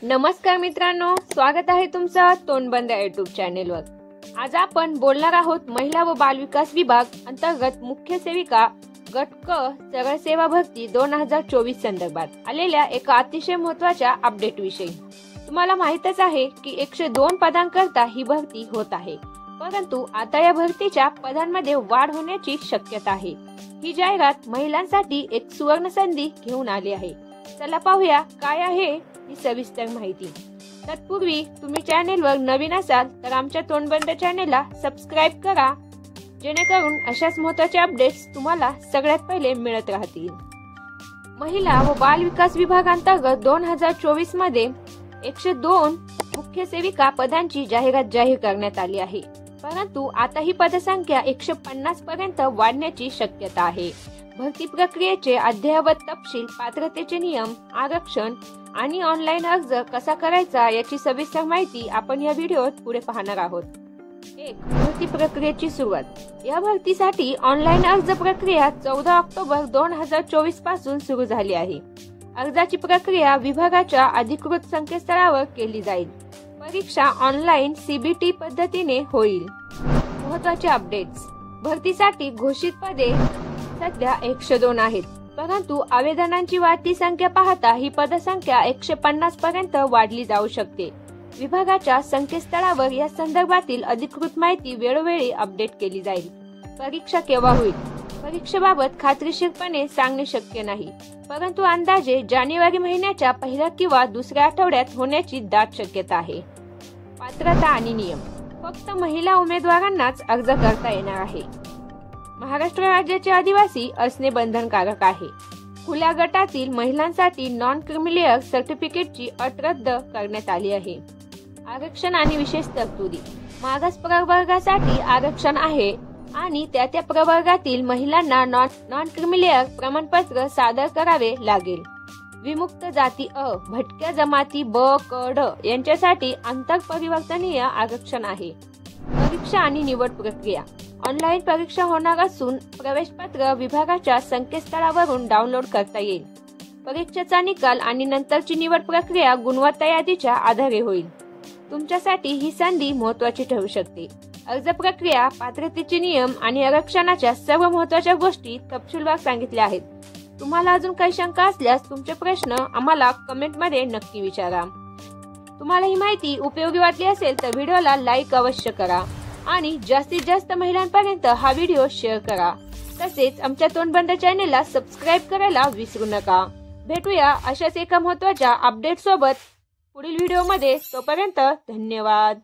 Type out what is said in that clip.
नमस्कार मित्रांनो, स्वागत आहे तुमचं तोंडबंद YouTube चॅनेलवर। आज आपण बोलणार आहोत महिला व बाल विकास विभाग अंतर्गत मुख्य सेविका गट क सरळ सेवा भरती 2024 संदर्भात आलेल्या एका अतिशय महत्त्वाच्या अपडेट विषयी। तुम्हाला माहितच आहे की 102 पदांकरता ही भरती होत आहे, परंतु आता या भरतीच्या पदांमध्ये वाढ होण्याची शक्यता आहे। ही जाहिरात महिलांसाठी एक सुवर्ण संधी घेऊन आली आहे। चला पाहूया काय आहे ही सविस्तर माहिती। तत्पूर्वी तुम्ही चॅनेलवर नवीन असाल तर आमच्या तोंडबंद चॅनेलला सबस्क्राइब करा, जेणेकरून अशाच महत्त्वाचे अपडेट्स तुम्हाला सगळ्यात पहिले मिळत राहतील। महिला व बाल विकास विभागांतर्गत 2024 मध्ये 102 मुख्य सेविका पदांची जाहिरात जाहीर करण्यात आली आहे, परंतु आता ही पदसंख्या 150 पर्यंत वाढण्याची शक्यता आहे। भरती प्रक्रियेचे अद्ययावत तपशील, पात्रतेचे नियम, आरक्षण आणि ऑनलाईन अर्ज कसा करायचा याची सविस्तर माहिती आपण या व्हिडिओत पुढे पाहणार आहोत। 1. भरती प्रक्रियेची सुरुवात। या भरतीसाठी ऑनलाईन अर्ज प्रक्रिया 14 ऑक्टोबर 2024 पासून सुरू झाली आहे। अर्जाची प्रक्रिया विभागाच्या अधिकृत संकेतस्थळावर केली जाईल। परीक्षा ऑनलाईन CBT पद्धतीने होईल। महत्त्वाचे अपडेट्स। भरतीसाठी घोषित पदे सध्या 102 आहेत, परंतु आवेदनांची वाढती संख्या पाहता ही पदसंख्या 150 पर्यंत वाढली जाऊ शकते। विभागाच्या संकेतस्थळावर या संदर्भातील अधिकृत माहिती वेळोवेळी अपडेट केली जाईल। परीक्षा केव्हा होईल? परीक्षेबाबत खात्रीशीरपणे सांगणे शक्य नाही, परंतु अंदाजे जानेवारी महिन्याच्या पहिल्या किंवा दुसऱ्या आठवड्यात होण्याची दाट शक्यता आहे। पात्रता आणि नियम। फक्त महिला उमेदवारांनाच अर्ज करता येणार आहे। महाराष्ट्र राज्याचे आदिवासी असणे बंधनकारक आहे। खुल्या गटातील महिलांसाठी नॉन क्रिमिलेअर सर्टिफिकेटची अट रद्द करण्यात आली आहे। आरक्षण आणि विशेष तरतुदी। मागास प्रवर्गासाठी आरक्षण आहे आणि त्या प्रवर्गातील महिलांना नॉन क्रिमिलेअर प्रमाणपत्र सादर करावे लागेल। विमुक्त जाती अ, भटक्या जमाती ब, क, ड यांच्यासाठी आंतरपरिवर्तनीय आरक्षण आहे। परीक्षा आणि निवड प्रक्रिया। ऑनलाईन परीक्षा होणार असून प्रवेशपत्र विभागाच्या संकेतस्थळावरून डाउनलोड करता येईल। परीक्षेचा निकाल आणि नंतरची निवड प्रक्रिया गुणवत्ता यादीच्या आधारे होईल। तुमच्यासाठी ही संधी महत्त्वाची ठरू शकते। अर्ज प्रक्रिया, पात्रतेचे नियम आणि आरक्षणाच्या सर्व महत्त्वाच्या गोष्टी तपशीलवार सांगितल्या आहेत। तुम्हाला अजून काही शंका असल्यास तुमचे प्रश्न आम्हाला कमेंटमध्ये नक्की विचारा। तुम्हाला ही माहिती उपयोगी वाटली असेल तर व्हिडिओला लाईक अवश्य करा आणि जास्तीत जास्त महिलांपर्यंत हा व्हिडिओ शेअर करा। तसेच आमच्या तोंडबंद चॅनेलला सबस्क्राइब करायला विसरू नका। भेटूया अशाच एका महत्त्वाच्या अपडेट सोबत पुढील व्हिडिओमध्ये। तोपर्यंत धन्यवाद।